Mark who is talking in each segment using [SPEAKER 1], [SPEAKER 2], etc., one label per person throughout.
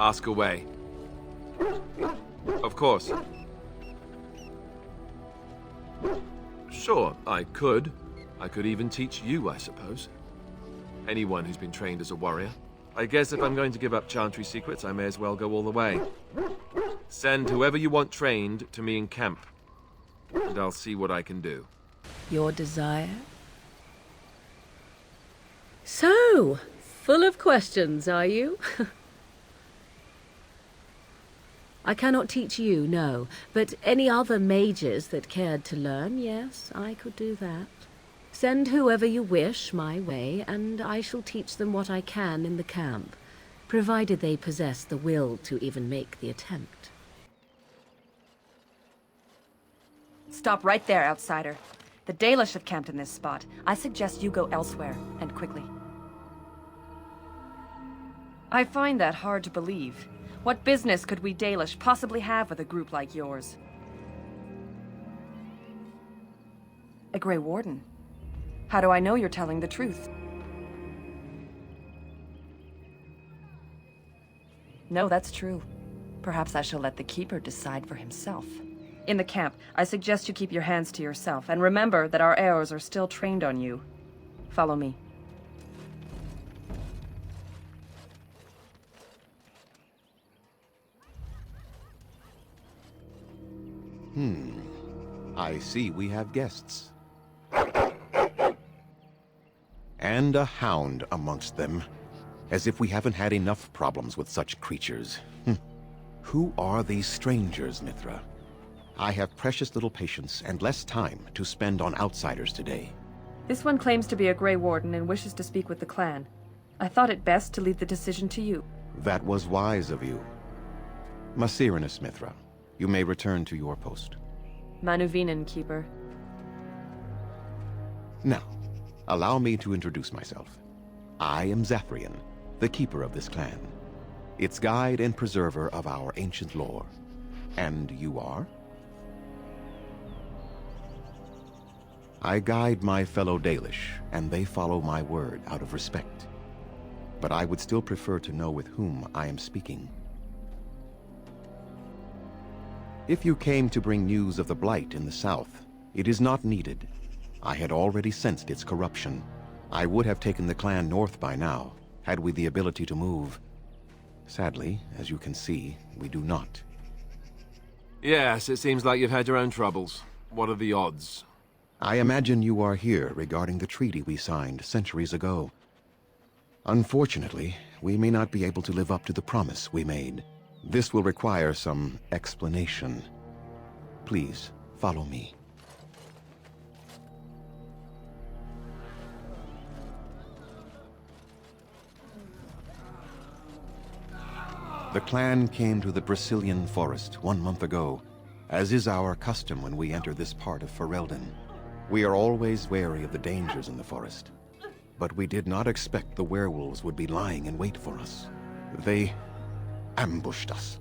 [SPEAKER 1] Ask away. Of course. Sure, I could. I could even teach you, I suppose. Anyone who's been trained as a warrior. I guess if I'm going to give up Chantry secrets, I may as well go all the way. Send whoever you want trained to me in camp, and I'll see what I can do.
[SPEAKER 2] Your desire? So, full of questions, are you? I cannot teach you, no, but any other mages that cared to learn, yes, I could do that. Send whoever you wish my way, and I shall teach them what I can in the camp, provided they possess the will to even make the attempt.
[SPEAKER 3] Stop right there, outsider. The Dalish have camped in this spot. I suggest you go elsewhere, and quickly. I find that hard to believe. What business could we Dalish possibly have with a group like yours? A Grey Warden? How do I know you're telling the truth? No, that's true. Perhaps I shall let the Keeper decide for himself. In the camp, I suggest you keep your hands to yourself, and remember that our heirs are still trained on you. Follow me.
[SPEAKER 4] I see we have guests. And a hound amongst them. As if we haven't had enough problems with such creatures. Who are these strangers, Mithra? I have precious little patience and less time to spend on outsiders today.
[SPEAKER 3] This one claims to be a Grey Warden and wishes to speak with the clan. I thought it best to leave the decision to you.
[SPEAKER 4] That was wise of you. Masirinus, Mithra, you may return to your post.
[SPEAKER 3] Manuvinen, Keeper.
[SPEAKER 4] Now, allow me to introduce myself. I am Zathrian, the keeper of this clan, its guide and preserver of our ancient lore. And you are? I guide my fellow Dalish, and they follow my word out of respect. But I would still prefer to know with whom I am speaking. If you came to bring news of the Blight in the south, it is not needed. I had already sensed its corruption. I would have taken the clan north by now, had we the ability to move. Sadly, as you can see, we do not.
[SPEAKER 1] Yes, it seems like you've had your own troubles. What are the odds?
[SPEAKER 4] I imagine you are here regarding the treaty we signed centuries ago. Unfortunately, we may not be able to live up to the promise we made. This will require some explanation. Please, follow me. The clan came to the Brecilian Forest 1 month ago, as is our custom when we enter this part of Ferelden. We are always wary of the dangers in the forest, but we did not expect the werewolves would be lying in wait for us. They ambushed us,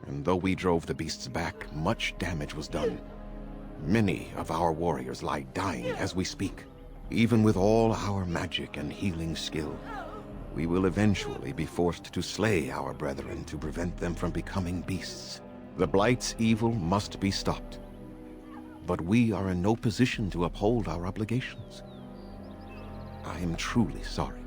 [SPEAKER 4] and though we drove the beasts back, much damage was done. Many of our warriors lie dying as we speak. Even with all our magic and healing skill, we will eventually be forced to slay our brethren to prevent them from becoming beasts. The Blight's evil must be stopped, but we are in no position to uphold our obligations. I am truly sorry.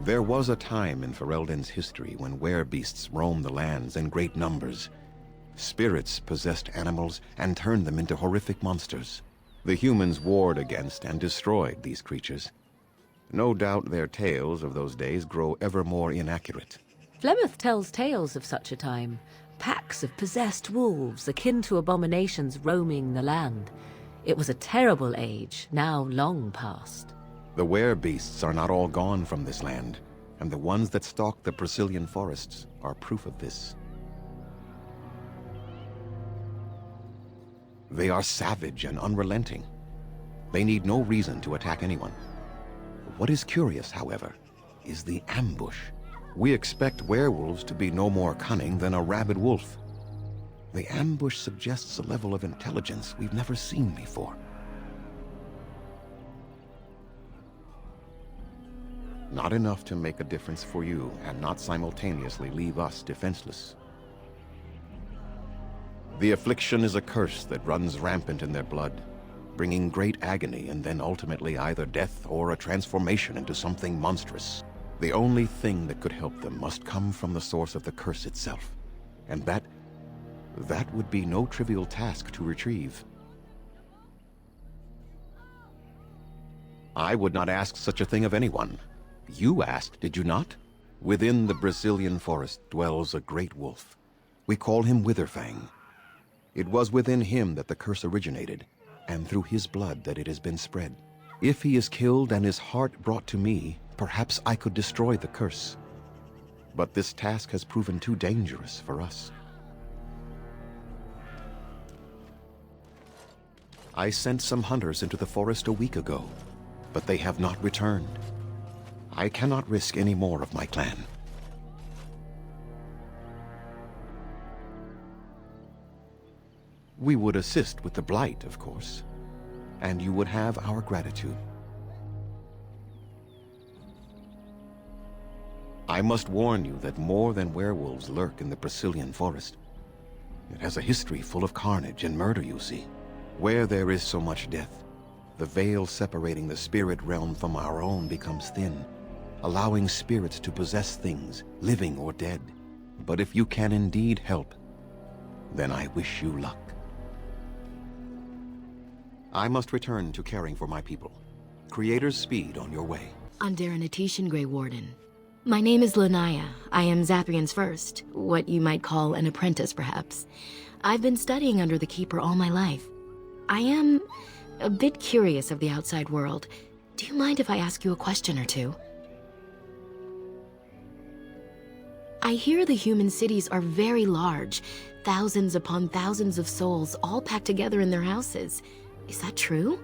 [SPEAKER 4] There was a time in Ferelden's history when werebeasts roamed the lands in great numbers. Spirits possessed animals and turned them into horrific monsters. The humans warred against and destroyed these creatures. No doubt their tales of those days grow ever more inaccurate.
[SPEAKER 2] Flemeth tells tales of such a time. Packs of possessed wolves, akin to abominations roaming the land. It was a terrible age, now long past.
[SPEAKER 4] The werebeasts are not all gone from this land, and the ones that stalk the Brecilian forests are proof of this. They are savage and unrelenting. They need no reason to attack anyone. What is curious, however, is the ambush. We expect werewolves to be no more cunning than a rabid wolf. The ambush suggests a level of intelligence we've never seen before. Not enough to make a difference for you, and not simultaneously leave us defenseless. The affliction is a curse that runs rampant in their blood, bringing great agony and then ultimately either death or a transformation into something monstrous. The only thing that could help them must come from the source of the curse itself, and that would be no trivial task to retrieve. I would not ask such a thing of anyone. You asked, did you not? Within the Brecilian Forest dwells a great wolf. We call him Witherfang. It was within him that the curse originated, and through his blood that it has been spread. If he is killed and his heart brought to me, perhaps I could destroy the curse. But this task has proven too dangerous for us. I sent some hunters into the forest a week ago, but they have not returned. I cannot risk any more of my clan. We would assist with the blight, of course, and you would have our gratitude. I must warn you that more than werewolves lurk in the Brecilian Forest. It has a history full of carnage and murder, you see. Where there is so much death, the veil separating the spirit realm from our own becomes thin, allowing spirits to possess things, living or dead. But if you can indeed help, then I wish you luck. I must return to caring for my people. Creator's speed on your way.
[SPEAKER 5] Underanitation, Grey Warden. My name is Lanaya. I am Zathrian's first, what you might call an apprentice, perhaps. I've been studying under the Keeper all my life. I am a bit curious of the outside world. Do you mind if I ask you a question or two? I hear the human cities are very large, thousands upon thousands of souls all packed together in their houses. Is that true?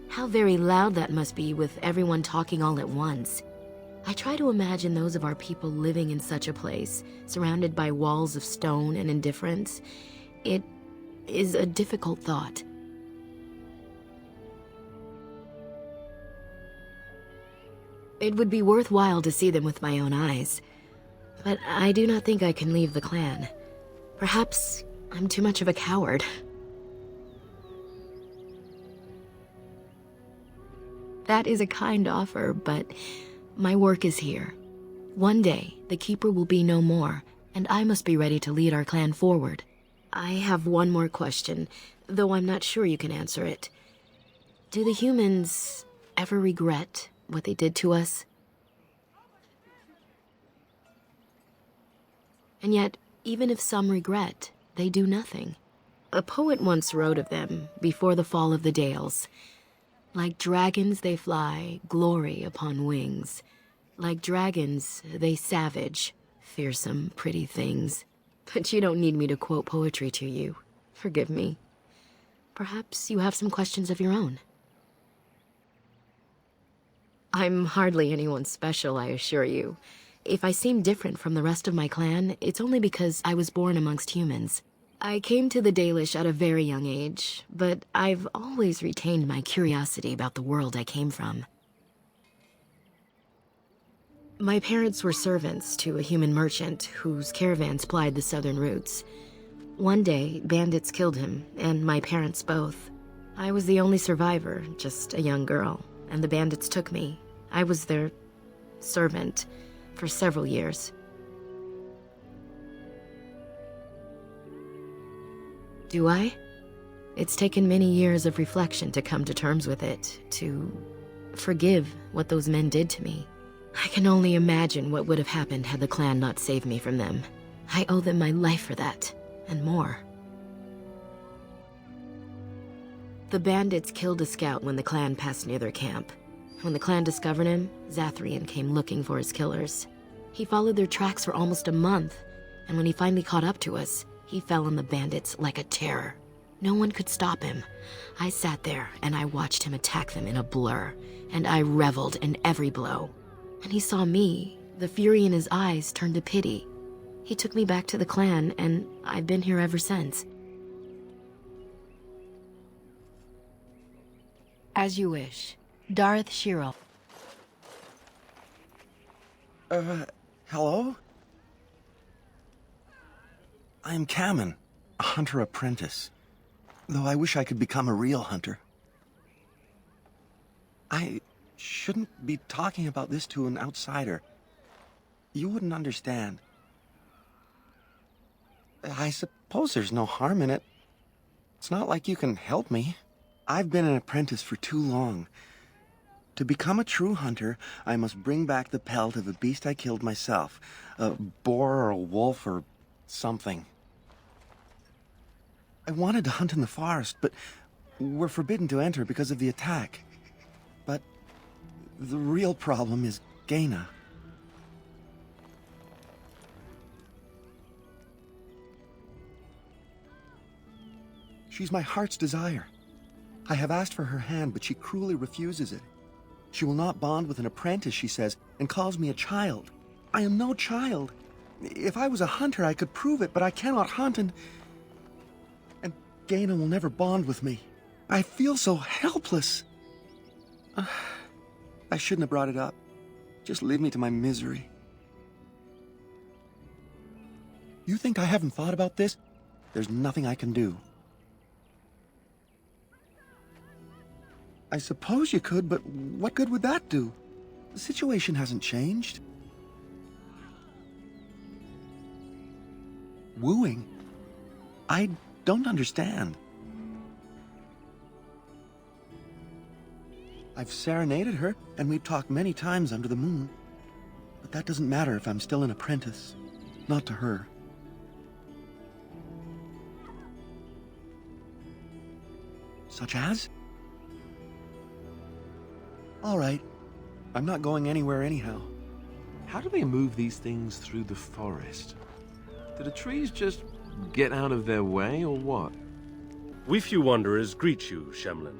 [SPEAKER 5] How very loud that must be with everyone talking all at once. I try to imagine those of our people living in such a place, surrounded by walls of stone and indifference. It is a difficult thought. It would be worthwhile to see them with my own eyes, but I do not think I can leave the clan. Perhaps I'm too much of a coward. That is a kind offer, but my work is here. One day, the Keeper will be no more, and I must be ready to lead our clan forward. I have one more question, though I'm not sure you can answer it. Do the humans ever regret what they did to us? And yet, even if some regret, they do nothing. A poet once wrote of them before the fall of the Dales. Like dragons they fly, glory upon wings. Like dragons, they savage, fearsome, pretty things. But you don't need me to quote poetry to you. Forgive me. Perhaps you have some questions of your own. I'm hardly anyone special, I assure you. If I seem different from the rest of my clan, it's only because I was born amongst humans. I came to the Dalish at a very young age, but I've always retained my curiosity about the world I came from. My parents were servants to a human merchant whose caravans plied the southern routes. One day, bandits killed him, and my parents both. I was the only survivor, just a young girl, and the bandits took me. I was their servant for several years. Do I? It's taken many years of reflection to come to terms with it, to forgive what those men did to me. I can only imagine what would have happened had the clan not saved me from them. I owe them my life for that, and more. The bandits killed a scout when the clan passed near their camp. When the clan discovered him, Zathrian came looking for his killers. He followed their tracks for almost a month, and when he finally caught up to us, he fell on the bandits like a terror. No one could stop him. I sat there and I watched him attack them in a blur, and I reveled in every blow. When he saw me, the fury in his eyes turned to pity. He took me back to the clan, and I've been here ever since. As you wish. Darth Shirel.
[SPEAKER 6] Hello? I am Kamen, a hunter apprentice. Though I wish I could become a real hunter. I shouldn't be talking about this to an outsider. You wouldn't understand. I suppose there's no harm in it. It's not like you can help me. I've been an apprentice for too long. To become a true hunter, I must bring back the pelt of a beast I killed myself. A boar or a wolf or something. I wanted to hunt in the forest, but we're forbidden to enter because of the attack. But the real problem is Gaina. She's my heart's desire. I have asked for her hand, but she cruelly refuses it. She will not bond with an apprentice, she says, and calls me a child. I am no child. If I was a hunter, I could prove it, but I cannot hunt, and Gaina will never bond with me. I feel so helpless. I shouldn't have brought it up. Just leave me to my misery. You think I haven't thought about this? There's nothing I can do. I suppose you could, but what good would that do? The situation hasn't changed. Wooing? I don't understand. I've serenaded her, and we've talked many times under the moon. But that doesn't matter if I'm still an apprentice. Not to her. Such as? All right. I'm not going anywhere anyhow.
[SPEAKER 1] How do they move these things through the forest? Do the trees just get out of their way, or what?
[SPEAKER 7] We few wanderers greet you, Shemlin.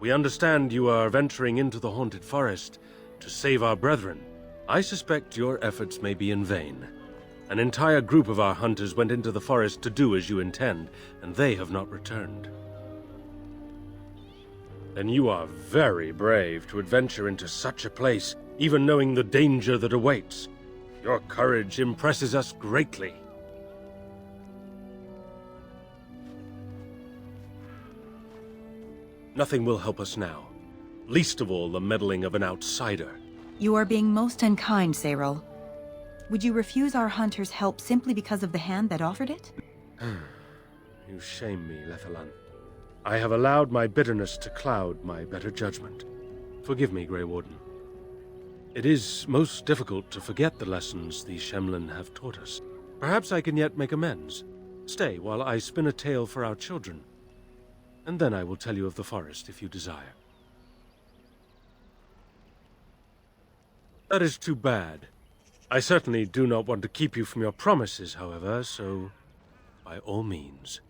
[SPEAKER 7] We understand you are venturing into the haunted forest to save our brethren. I suspect your efforts may be in vain. An entire group of our hunters went into the forest to do as you intend, and they have not returned. Then you are very brave to adventure into such a place, even knowing the danger that awaits. Your courage impresses us greatly. Nothing will help us now, least of all the meddling of an outsider.
[SPEAKER 8] You are being most unkind, Cyril. Would you refuse our hunter's help simply because of the hand that offered it?
[SPEAKER 7] You shame me, Lethalan. I have allowed my bitterness to cloud my better judgment. Forgive me, Grey Warden. It is most difficult to forget the lessons these Shemlin have taught us. Perhaps I can yet make amends. Stay while I spin a tale for our children, and then I will tell you of the forest if you desire. That is too bad. I certainly do not want to keep you from your promises, however, so by all means.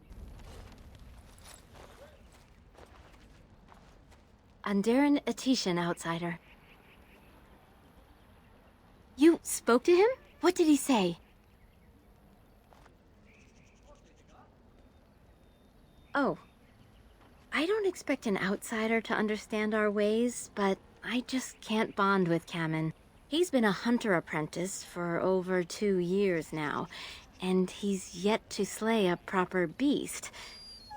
[SPEAKER 5] Andaran Atishan, outsider. You spoke to him? What did he say? Oh. I don't expect an outsider to understand our ways, but I just can't bond with Kamen. He's been a hunter apprentice for over 2 years now, and he's yet to slay a proper beast.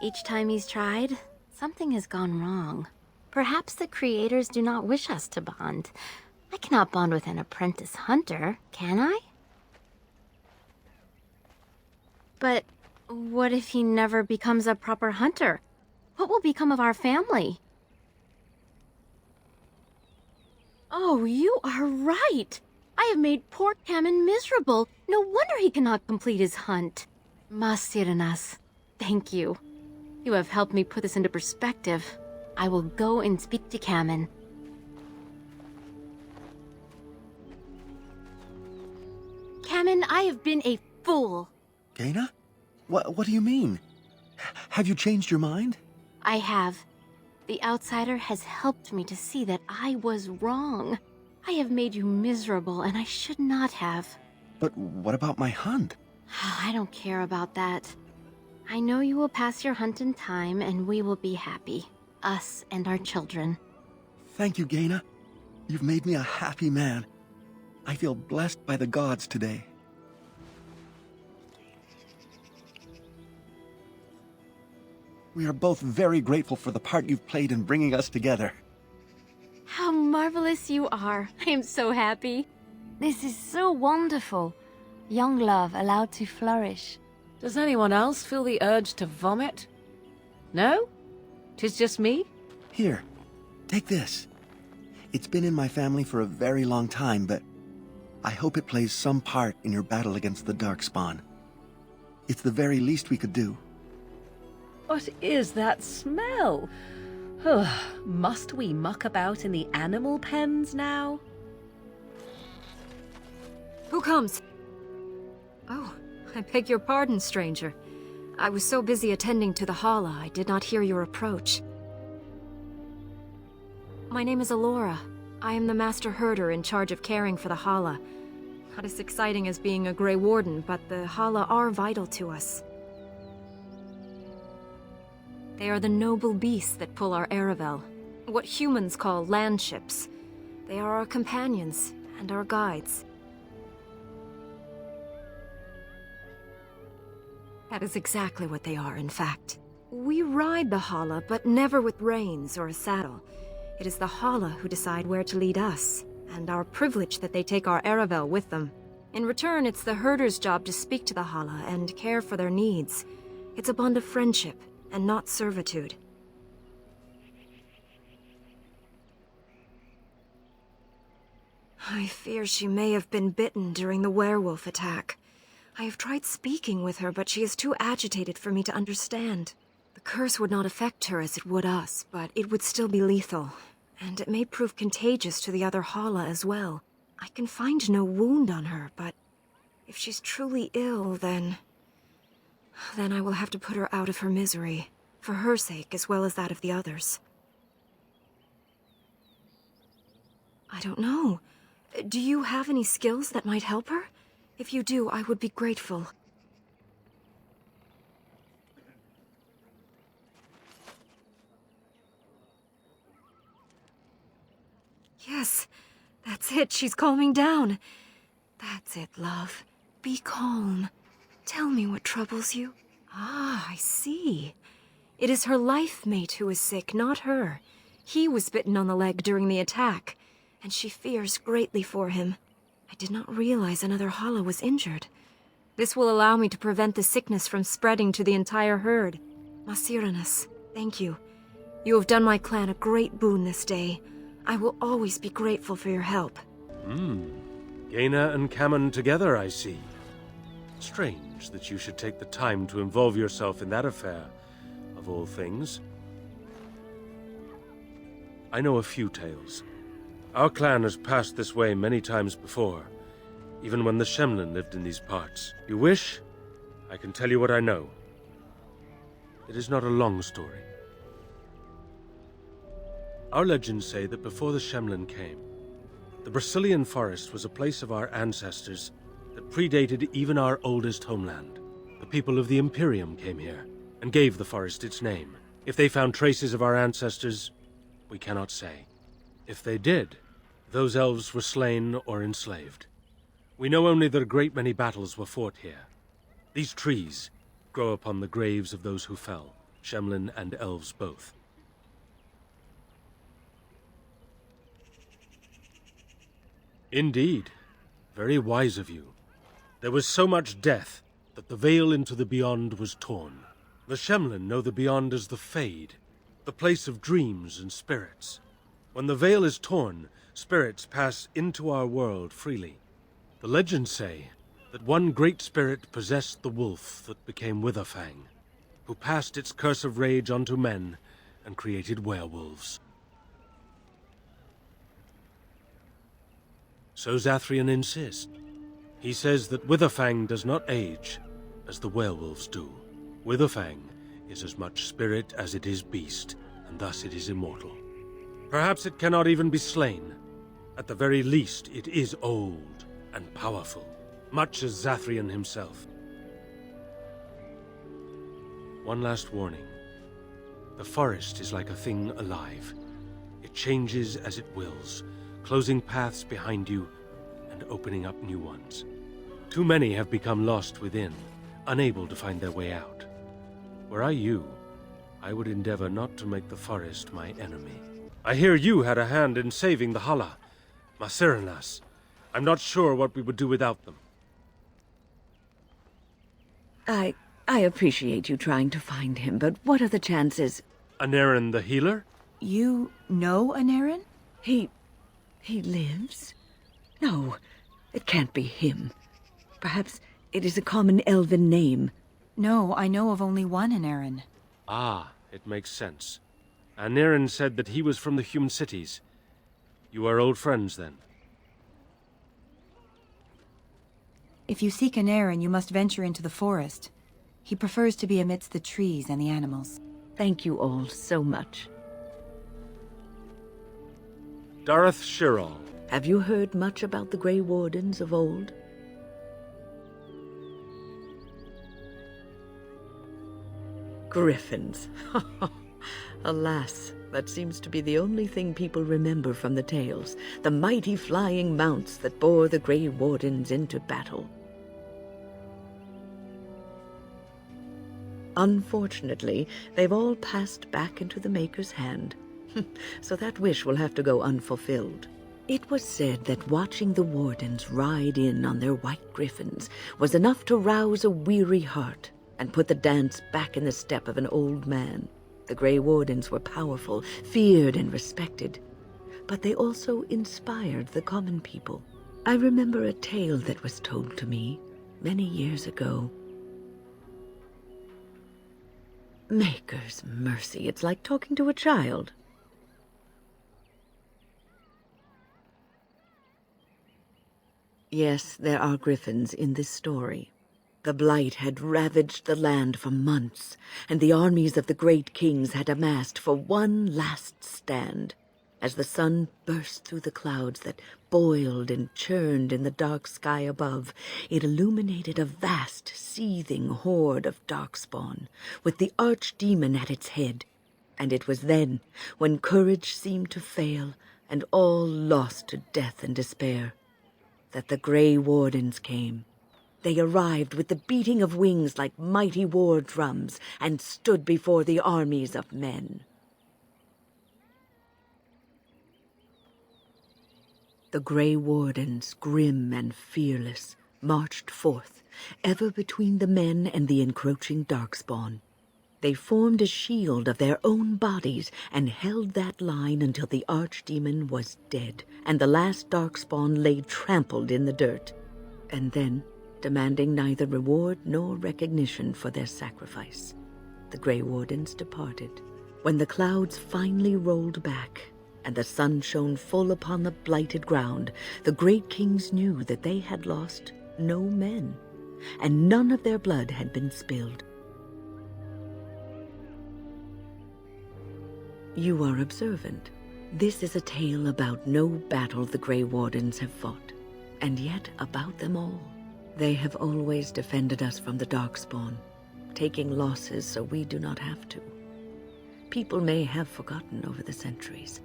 [SPEAKER 5] Each time he's tried, something has gone wrong. Perhaps the creators do not wish us to bond. I cannot bond with an apprentice hunter, can I? But what if he never becomes a proper hunter? What will become of our family? Oh, you are right. I have made poor Kamen miserable. No wonder he cannot complete his hunt. Masiranas, thank you. You have helped me put this into perspective. I will go and speak to Kamen. Kamen, I have been a fool.
[SPEAKER 6] Gaina? What do you mean? Have you changed your mind?
[SPEAKER 5] I have. The outsider has helped me to see that I was wrong. I have made you miserable, and I should not have.
[SPEAKER 6] But what about my hunt?
[SPEAKER 5] I don't care about that. I know you will pass your hunt in time, and we will be happy. Us and our children.
[SPEAKER 6] Thank you, Gaina. You've made me a happy man. I feel blessed by the gods today. We are both very grateful for the part you've played in bringing us together.
[SPEAKER 9] How marvelous you are. I am so happy. This is so wonderful. Young love allowed to flourish.
[SPEAKER 2] Does anyone else feel the urge to vomit? No? 'Tis just me?
[SPEAKER 6] Here, take this. It's been in my family for a very long time, but I hope it plays some part in your battle against the Darkspawn. It's the very least we could do.
[SPEAKER 2] What is that smell? Must we muck about in the animal pens now?
[SPEAKER 10] Who comes? Oh, I beg your pardon, stranger. I was so busy attending to the Hala, I did not hear your approach. My name is Alora. I am the Master Herder in charge of caring for the Hala. Not as exciting as being a Grey Warden, but the Hala are vital to us. They are the noble beasts that pull our Aravel, what humans call landships. They are our companions and our guides. That is exactly what they are, in fact. We ride the Hala, but never with reins or a saddle. It is the Hala who decide where to lead us, and our privilege that they take our Aravel with them. In return, it's the herder's job to speak to the Hala and care for their needs. It's a bond of friendship, and not servitude. I fear she may have been bitten during the werewolf attack. I have tried speaking with her, but she is too agitated for me to understand. The curse would not affect her as it would us, but it would still be lethal, and it may prove contagious to the other Hala as well. I can find no wound on her, but if she's truly ill, then I will have to put her out of her misery, for her sake as well as that of the others. I don't know. Do you have any skills that might help her? If you do, I would be grateful. Yes, that's it. She's calming down. That's it, love. Be calm. Tell me what troubles you. Ah, I see. It is her life mate who is sick, not her. He was bitten on the leg during the attack, and she fears greatly for him. I did not realize another Hala was injured. This will allow me to prevent the sickness from spreading to the entire herd. Masiranus, thank you. You have done my clan a great boon this day. I will always be grateful for your help.
[SPEAKER 7] Gaina and Cammon together, I see. Strange that you should take the time to involve yourself in that affair, of all things. I know a few tales. Our clan has passed this way many times before, even when the Shemlin lived in these parts. You wish? I can tell you what I know. It is not a long story. Our legends say that before the Shemlin came, the Brecilian Forest was a place of our ancestors that predated even our oldest homeland. The people of the Imperium came here and gave the forest its name. If they found traces of our ancestors, we cannot say. If they did, those elves were slain or enslaved. We know only that a great many battles were fought here. These trees grow upon the graves of those who fell, Shemlin and elves both. Indeed. Very wise of you. There was so much death that the veil into the Beyond was torn. The Shemlin know the Beyond as the Fade, the place of dreams and spirits. When the veil is torn, spirits pass into our world freely. The legends say that one great spirit possessed the wolf that became Witherfang, who passed its curse of rage onto men and created werewolves. So Zathrian insists. He says that Witherfang does not age, as the werewolves do. Witherfang is as much spirit as it is beast, and thus it is immortal. Perhaps it cannot even be slain. At the very least, it is old and powerful, much as Zathrian himself. One last warning. The forest is like a thing alive. It changes as it wills, closing paths behind you and opening up new ones. Too many have become lost within, unable to find their way out. Were I you, I would endeavor not to make the forest my enemy. I hear you had a hand in saving the Hala, Masiranas. I'm not sure what we would do without them.
[SPEAKER 11] I appreciate you trying to find him, but what are the chances?
[SPEAKER 7] Anaren the healer?
[SPEAKER 8] You know Anaren?
[SPEAKER 11] He lives? No, it can't be him. Perhaps it is a common elven name.
[SPEAKER 8] No, I know of only one Anaren.
[SPEAKER 7] Ah, it makes sense. Anaren said that he was from the human cities. You are old friends, then?
[SPEAKER 8] If you seek Anaren, you must venture into the forest. He prefers to be amidst the trees and the animals.
[SPEAKER 11] Thank you all so much.
[SPEAKER 7] Dareth Shirral.
[SPEAKER 11] Have you heard much about the Grey Wardens of old? Griffins. Alas, that seems to be the only thing people remember from the tales. The mighty flying mounts that bore the Grey Wardens into battle. Unfortunately, they've all passed back into the Maker's hand. So that wish will have to go unfulfilled. It was said that watching the Wardens ride in on their white griffins was enough to rouse a weary heart and put the dance back in the step of an old man. The Grey Wardens were powerful, feared and respected, but they also inspired the common people. I remember a tale that was told to me many years ago. Maker's mercy, it's like talking to a child. Yes, there are griffins in this story. The blight had ravaged the land for months, and the armies of the great kings had amassed for one last stand. As the sun burst through the clouds that boiled and churned in the dark sky above, it illuminated a vast, seething horde of darkspawn, with the archdemon at its head. And it was then, when courage seemed to fail, and all lost to death and despair, that the Grey Wardens came. They arrived with the beating of wings like mighty war drums, and stood before the armies of men. The Grey Wardens, grim and fearless, marched forth, ever between the men and the encroaching darkspawn. They formed a shield of their own bodies and held that line until the archdemon was dead and the last darkspawn lay trampled in the dirt. And then, demanding neither reward nor recognition for their sacrifice, the Grey Wardens departed. When the clouds finally rolled back and the sun shone full upon the blighted ground, the great kings knew that they had lost no men, and none of their blood had been spilled. You are observant. This is a tale about no battle the Grey Wardens have fought, and yet about them all. They have always defended us from the Darkspawn, taking losses so we do not have to. People may have forgotten over the centuries,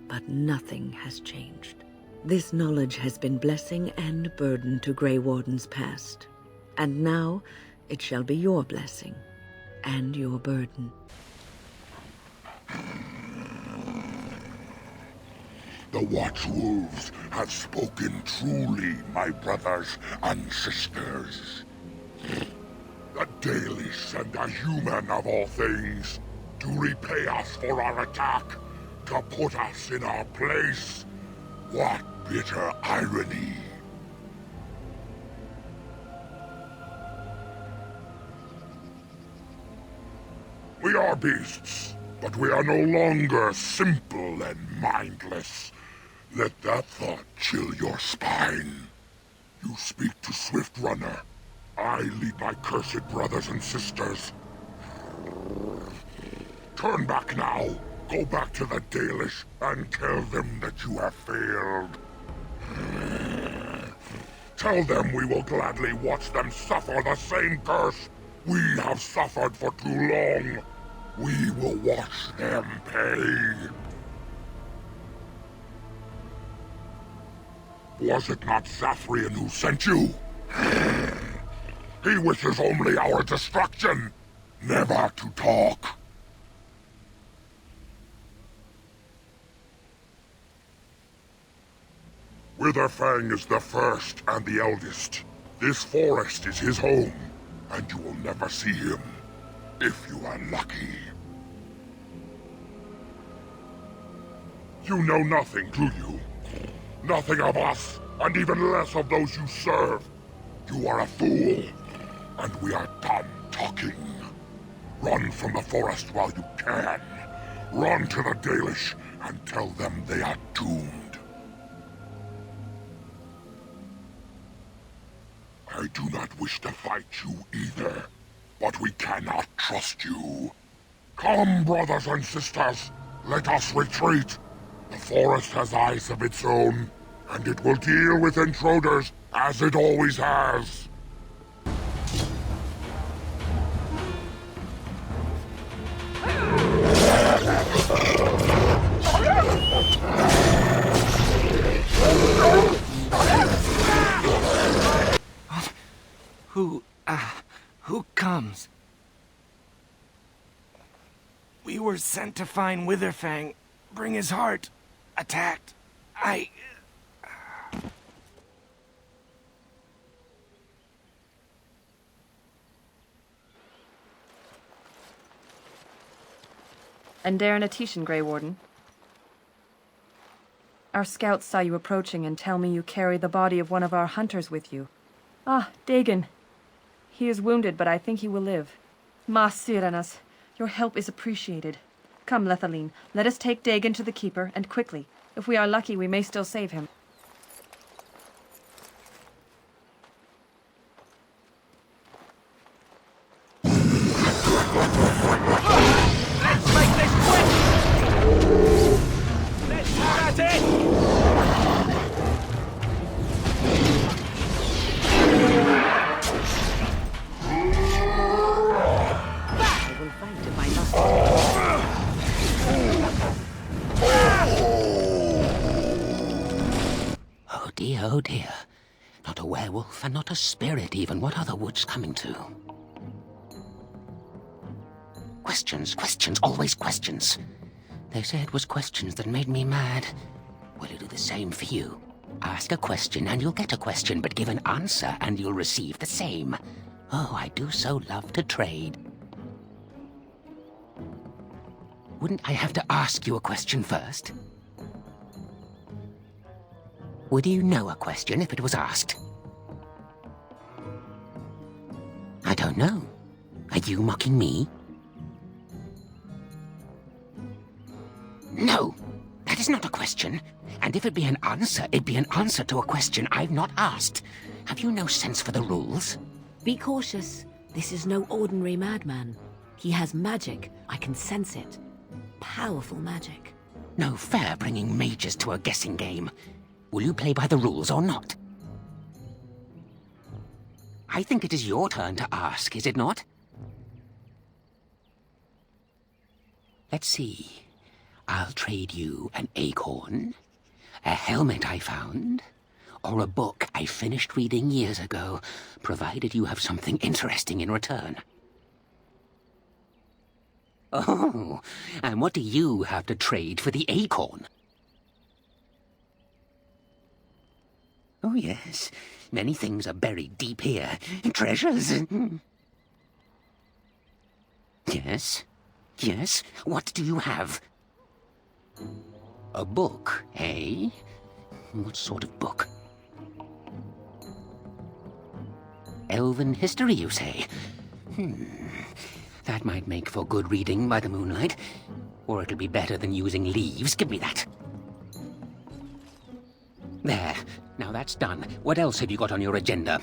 [SPEAKER 11] but nothing has changed. This knowledge has been blessing and burden to Grey Wardens past, and now it shall be your blessing and your burden.
[SPEAKER 12] The Watchwolves have spoken truly, my brothers and sisters. The Dalish and the human of all things, to repay us for our attack, to put us in our place. What bitter irony. We are beasts, but we are no longer simple and mindless. Let that thought chill your spine. You speak to Swift Runner. I lead my cursed brothers and sisters. Turn back now. Go back to the Dalish and tell them that you have failed. Tell them we will gladly watch them suffer the same curse we have suffered for too long. We will watch them pay. Was it not Zathrian who sent you? He wishes only our destruction, never to talk. Witherfang is the first and the eldest. This forest is his home, and you will never see him, if you are lucky. You know nothing, do you? Nothing of us, and even less of those you serve. You are a fool, and we are done talking. Run from the forest while you can. Run to the Dalish and tell them they are doomed. I do not wish to fight you either, but we cannot trust you. Come, brothers and sisters, let us retreat. The forest has eyes of its own, and it will deal with intruders as it always has.
[SPEAKER 6] Who comes? We were sent to find Witherfang, bring his heart. Attacked.
[SPEAKER 3] And Darren Atishan, Grey Warden. Our scouts saw you approaching and tell me you carry the body of one of our hunters with you. Ah, Dagon. He is wounded, but I think he will live. Ma Siranas, your help is appreciated. Come, Lethaline, let us take Dagon to the Keeper, and quickly. If we are lucky, we may still save him.
[SPEAKER 13] Let's make this quick! Let's have at it!
[SPEAKER 14] Oh dear. Not a werewolf and not a spirit even. What are the woods coming to? Questions, questions, always questions. They say it was questions that made me mad. Will it do the same for you? Ask a question and you'll get a question, but give an answer and you'll receive the same. Oh, I do so love to trade. Wouldn't I have to ask you a question first? Would you know a question if it was asked? I don't know. Are you mocking me? No, that is not a question. And if it be an answer, it'd be an answer to a question I've not asked. Have you no sense for the rules?
[SPEAKER 2] Be cautious. This is no ordinary madman. He has magic. I can sense it. Powerful magic.
[SPEAKER 14] No fair bringing mages to a guessing game. Will you play by the rules or not? I think it is your turn to ask, is it not? Let's see. I'll trade you an acorn, a helmet I found, or a book I finished reading years ago, provided you have something interesting in return. Oh, and what do you have to trade for the acorn? Oh, yes. Many things are buried deep here. Treasures. Yes. Yes. What do you have? A book, eh? What sort of book? Elven history, you say? That might make for good reading by the moonlight. Or it'll be better than using leaves. Give me that. There. Now that's done. What else have you got on your agenda,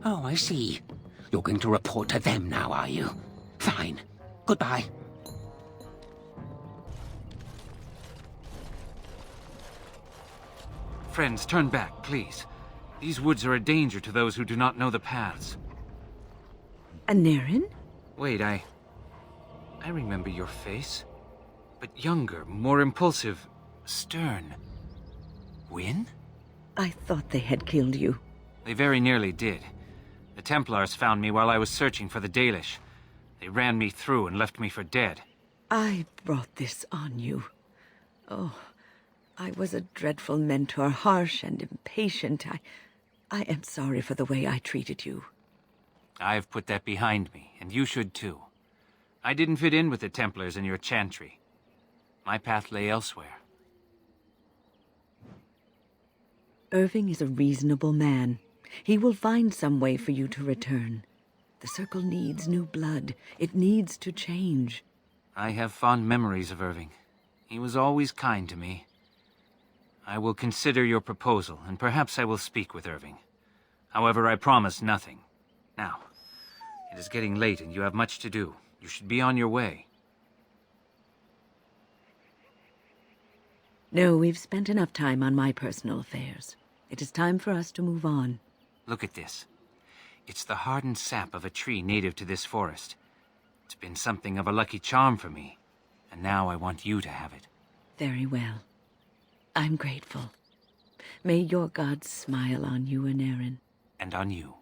[SPEAKER 14] Oh, I see. You're going to report to them now, are you? Fine. Goodbye.
[SPEAKER 13] Friends, turn back, please. These woods are a danger to those who do not know the paths.
[SPEAKER 11] Anirin?
[SPEAKER 13] Wait, I remember your face. But younger, more impulsive, stern. Win?
[SPEAKER 11] I thought they had killed you.
[SPEAKER 13] They very nearly did. The Templars found me while I was searching for the Dalish. They ran me through and left me for dead.
[SPEAKER 11] I brought this on you. Oh, I was a dreadful mentor, harsh and impatient. I am sorry for the way I treated you.
[SPEAKER 13] I've put that behind me, and you should too. I didn't fit in with the Templars in your chantry. My path lay elsewhere.
[SPEAKER 11] Irving is a reasonable man. He will find some way for you to return. The Circle needs new blood. It needs to change.
[SPEAKER 13] I have fond memories of Irving. He was always kind to me. I will consider your proposal, and perhaps I will speak with Irving. However, I promise nothing. Now, it is getting late and you have much to do. You should be on your way.
[SPEAKER 11] No, we've spent enough time on my personal affairs. It is time for us to move on.
[SPEAKER 13] Look at this. It's the hardened sap of a tree native to this forest. It's been something of a lucky charm for me, and now I want you to have it.
[SPEAKER 11] Very well. I'm grateful. May your gods smile on you and Aaron.
[SPEAKER 13] And on you.